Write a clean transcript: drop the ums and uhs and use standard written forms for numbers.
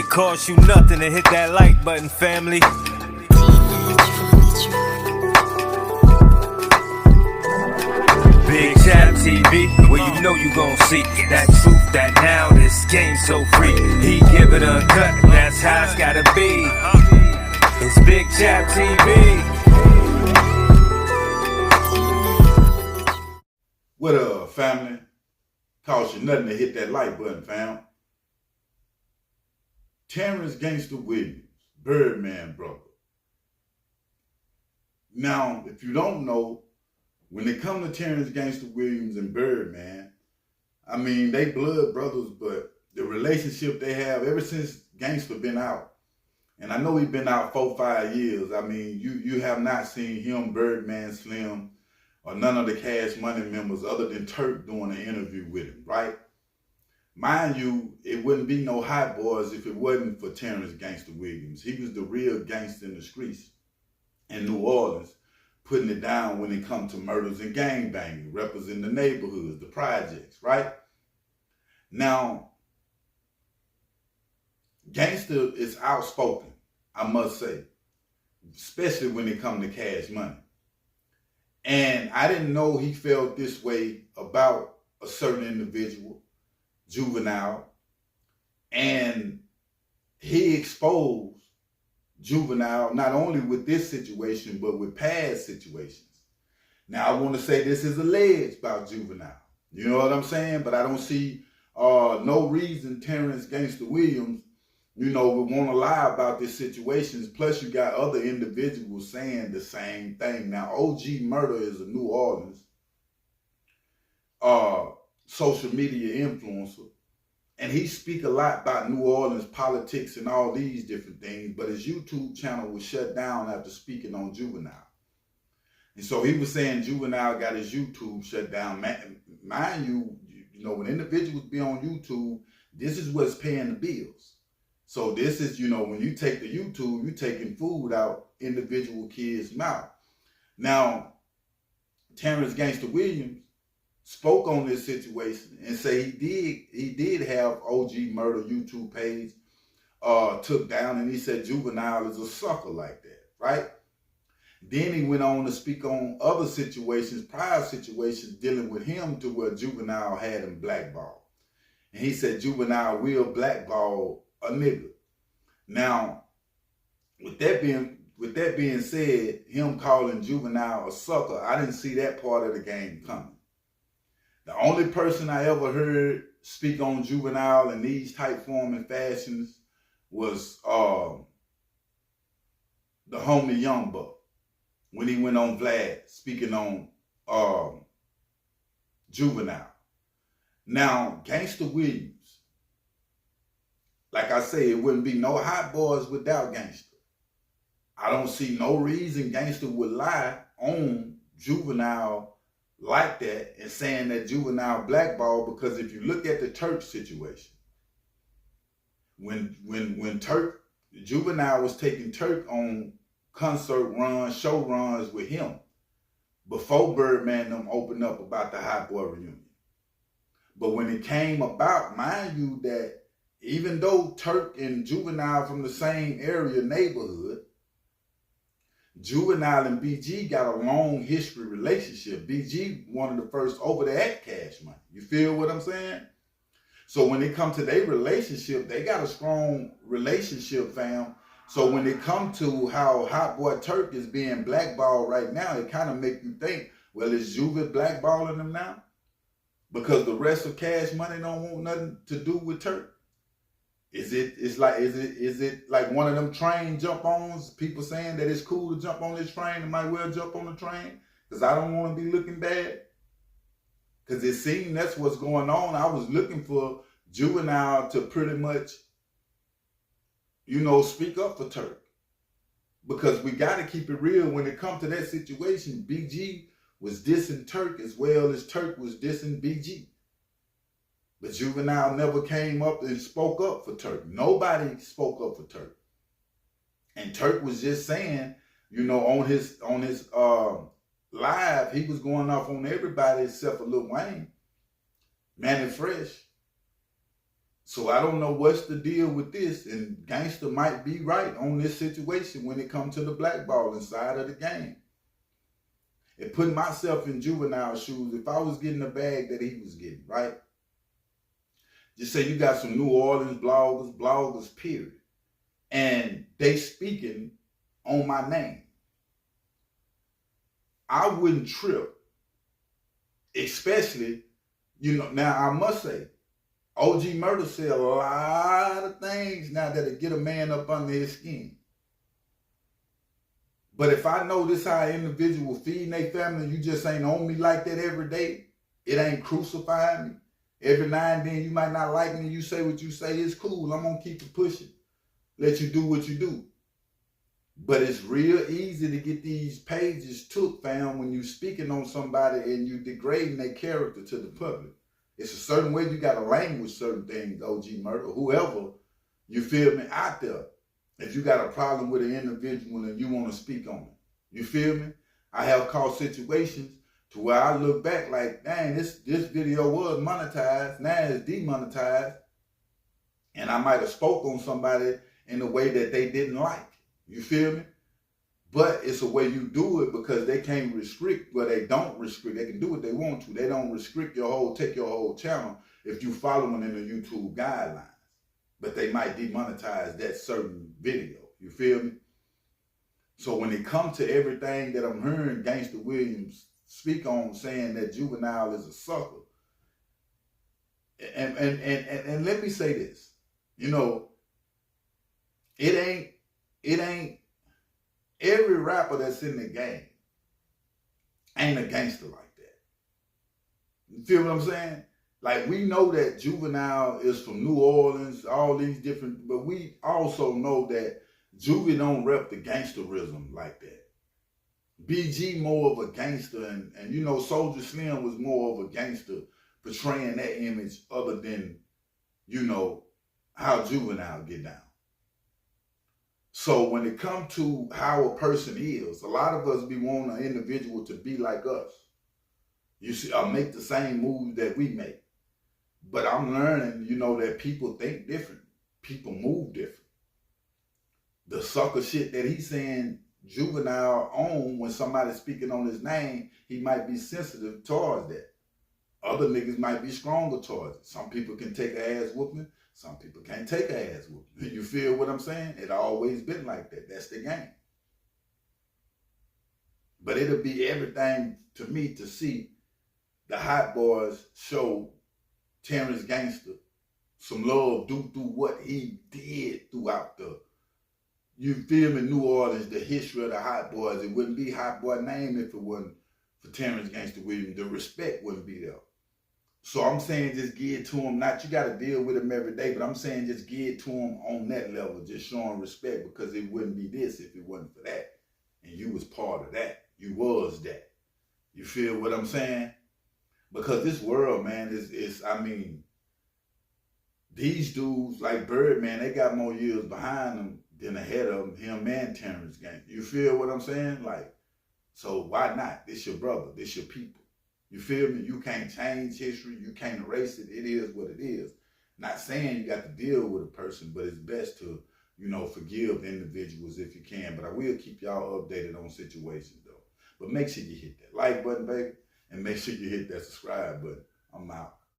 It costs you nothing to hit that like button, family. Big Chap TV, where you know you gon' see that truth, that now this game so free. He give it a cut, that's how it's gotta be. It's Big Chap TV. What up, family? Cost you nothing to hit that like button, fam. Terrence Gangsta Williams, Birdman brother. Now, if you don't know, when it come to Terrence Gangsta Williams and Birdman, I mean, they blood brothers, but the relationship they have ever since Gangsta been out, and I know he been out 4-5 years. I mean, you have not seen him, Birdman, Slim, or none of the Cash Money members other than Turk doing an interview with him, right? Mind you, it wouldn't be no Hot Boys if it wasn't for Terrence Gangsta Williams. He was the real gangster in the streets in New Orleans, putting it down when it comes to murders and gangbanging, representing the neighborhoods, the projects, right? Now, Gangsta is outspoken, I must say, especially when it comes to Cash Money. And I didn't know he felt this way about a certain individual, Juvenile, and he exposed Juvenile not only with this situation, but with past situations. Now, I want to say this is alleged about Juvenile. You know what I'm saying? But I don't see no reason Terrence Gangsta Williams, would want to lie about these situations. Plus, you got other individuals saying the same thing. Now, OG Murder is a New Orleans social media influencer, and he speak a lot about New Orleans politics and all these different things, but his YouTube channel was shut down after speaking on Juvenile. And so he was saying Juvenile got his YouTube shut down. Mind you, when individuals be on YouTube, this is what's paying the bills. So this is, when you take the YouTube, you're taking food out individual kids' mouth. Now, Terrence Gangsta Williams spoke on this situation and say he did have OG Murder YouTube page took down, and he said Juvenile is a sucker like that, right? Then he went on to speak on other situations, prior situations dealing with him to where Juvenile had him blackballed. And he said Juvenile will blackball a nigga. Now, with that being said, him calling Juvenile a sucker, I didn't see that part of the game coming. The only person I ever heard speak on Juvenile in these type form and fashions was the homie Young Buck, when he went on Vlad speaking on Juvenile. Now, Gangsta Williams, like I say, it wouldn't be no Hot Boys without Gangsta. I don't see no reason Gangsta would lie on Juvenile like that and saying that Juvenile blackball, because if you look at the Turk situation, when Turk, Juvenile was taking Turk on concert runs, show runs with him before Birdman them opened up about the Hot Boy reunion. But when it came about, mind you, that even though Turk and Juvenile from the same area neighborhood, Juvenile and BG got a long history relationship. BG one of the first over there at Cash Money. You feel what I'm saying? So when it comes to their relationship, they got a strong relationship, fam. So when it comes to how Hot Boy Turk is being blackballed right now, it kind of make you think, well, is Juve blackballing him now? Because the rest of Cash Money don't want nothing to do with Turk. Is it like one of them train jump-ons, people saying that it's cool to jump on this train and might well jump on the train because I don't want to be looking bad? Because it seemed that's what's going on. I was looking for Juvenile to pretty much, speak up for Turk. Because we got to keep it real when it comes to that situation. BG was dissing Turk as well as Turk was dissing BG. But Juvenile never came up and spoke up for Turk. Nobody spoke up for Turk. And Turk was just saying, on his live, he was going off on everybody except for Lil Wayne, Manny Fresh. So I don't know what's the deal with this, and Gangsta might be right on this situation when it comes to the blackballing side of the game. And putting myself in Juvenile's shoes, if I was getting the bag that he was getting, right? Just say you got some New Orleans bloggers, period, and they speaking on my name. I wouldn't trip, especially, now I must say, OG Murder said a lot of things now that'll get a man up under his skin. But if I know this how an individual feeding their family, you just ain't on me like that every day, it ain't crucifying me. Every now and then you might not like me, you say what you say, it's cool, I'm gonna keep it pushing. Let you do what you do. But it's real easy to get these pages took, fam, when you speaking on somebody and you degrading their character to the public. It's a certain way you gotta language certain things, OG Murder, whoever, you feel me, out there. If you got a problem with an individual and you want to speak on it, you feel me? I have caught situations to where I look back like, dang, this video was monetized, now it's demonetized, and I might have spoke on somebody in a way that they didn't like. You feel me? But it's a way you do it because they can't restrict, well, they don't restrict. They can do what they want to. They don't restrict take your whole channel if you following in the YouTube guidelines. But they might demonetize that certain video. You feel me? So when it comes to everything that I'm hearing Gangsta Williams speak on, saying that Juvenile is a sucker, and let me say this, it ain't every rapper that's in the game ain't a gangster like that. You feel what I'm saying? Like, we know that Juvenile is from New Orleans, all these different, but we also know that Juvie don't rep the gangsterism like that. BG more of a gangster, and Soulja Slim was more of a gangster, portraying that image other than, how Juvenile get down. So when it comes to how a person is, a lot of us be wanting an individual to be like us. You see, make the same moves that we make. But I'm learning, that people think different. People move different. The sucker shit that he's saying Juvenile on when somebody's speaking on his name, he might be sensitive towards that. Other niggas might be stronger towards it. Some people can take an ass whooping. Some people can't take an ass whooping. You feel what I'm saying? It always been like that. That's the game. But it'll be everything to me to see the Hot Boys show Terrence Gangsta some love due to what he did throughout you feel me, New Orleans, the history of the Hot Boys. It wouldn't be Hot Boy name if it wasn't for Terrence Gangsta Williams. The respect wouldn't be there. So I'm saying just give it to him. Not you got to deal with him every day, but I'm saying just give it to him on that level, just showing respect, because it wouldn't be this if it wasn't for that. And you was part of that. You was that. You feel what I'm saying? Because this world, man, is these dudes like Birdman, they got more years behind them than ahead of them, him and Terrence Gangsta. You feel what I'm saying? Like, so why not? This your brother. This your people. You feel me? You can't change history. You can't erase it. It is what it is. Not saying you got to deal with a person, but it's best to, forgive individuals if you can. But I will keep y'all updated on situations, though. But make sure you hit that like button, baby. And make sure you hit that subscribe button. I'm out.